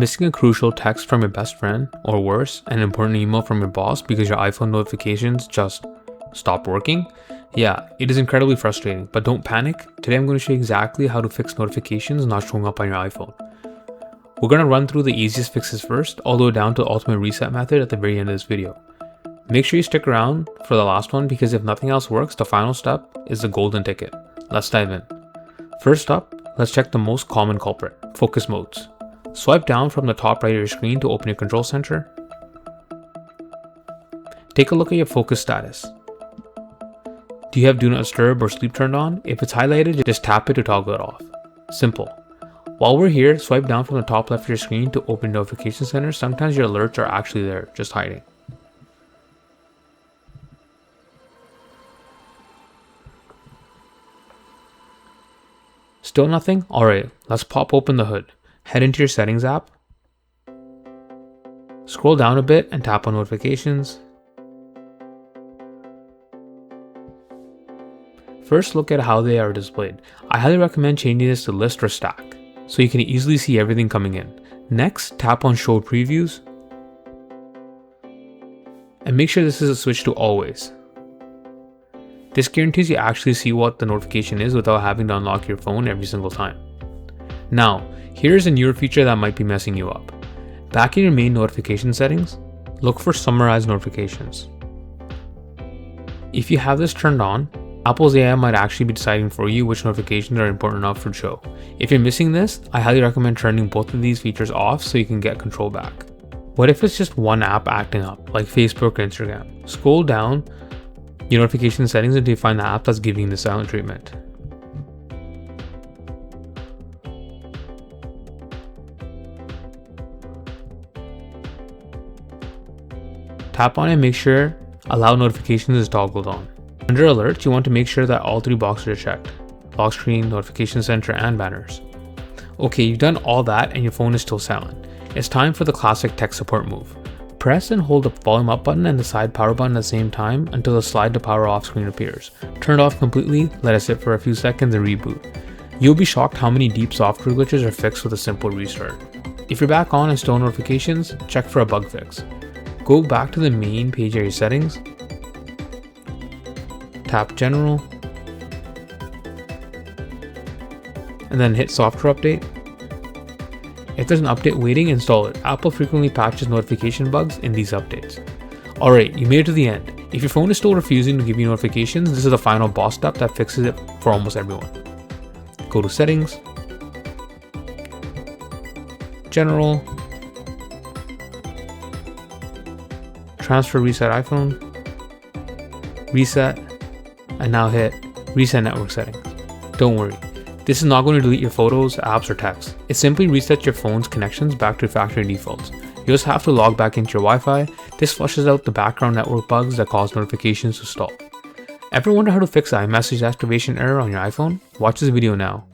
Missing a crucial text from your best friend, or worse, an important email from your boss because your iPhone notifications just stopped working? Yeah, it is incredibly frustrating, but don't panic. Today I'm going to show you exactly how to fix notifications not showing up on your iPhone. We're going to run through the easiest fixes first, all the way down to the ultimate reset method at the very end of this video. Make sure you stick around for the last one because if nothing else works, the final step is the golden ticket. Let's dive in. First up, let's check the most common culprit, focus modes. Swipe down from the top right of your screen to open your control center. Take a look at your focus status. Do you have Do Not Disturb or Sleep turned on? If it's highlighted, just tap it to toggle it off. Simple. While we're here, swipe down from the top left of your screen to open Notification Center. Sometimes your alerts are actually there, just hiding. Still nothing? Alright, let's pop open the hood. Head into your Settings app. Scroll down a bit and tap on Notifications. First, look at how they are displayed. I highly recommend changing this to List or Stack, so you can easily see everything coming in. Next, tap on Show Previews. And make sure this is switched to Always. This guarantees you actually see what the notification is without having to unlock your phone every single time. Now, here's a newer feature that might be messing you up. Back in your main notification settings, look for Summarize Notifications. If you have this turned on, Apple's AI might actually be deciding for you which notifications are important enough for show. If you're missing this, I highly recommend turning both of these features off so you can get control back. What if it's just one app acting up, like Facebook or Instagram? Scroll down your notification settings until you find the app that's giving you the silent treatment. Tap on it and make sure Allow Notifications is toggled on. Under Alerts, you want to make sure that all three boxes are checked: lock screen, Notification Center, and banners. Okay, you've done all that and your phone is still silent. It's time for the classic tech support move. Press and hold the volume up button and the side power button at the same time until the slide to power off screen appears. Turn it off completely, let it sit for a few seconds and reboot. You'll be shocked how many deep software glitches are fixed with a simple restart. If you're back on and still notifications, check for a bug fix. Go back to the main page of your settings, tap General, and then hit Software Update. If there's an update waiting, install it. Apple frequently patches notification bugs in these updates. Alright, you made it to the end. If your phone is still refusing to give you notifications, this is the final boss step that fixes it for almost everyone. Go to Settings, General, Transfer Reset iPhone, Reset, and now hit Reset Network Settings. Don't worry, this is not going to delete your photos, apps, or text. It simply resets your phone's connections back to factory defaults. You just have to log back into your Wi-Fi. This flushes out the background network bugs that cause notifications to stall. Ever wonder how to fix the iMessage activation error on your iPhone? Watch this video now.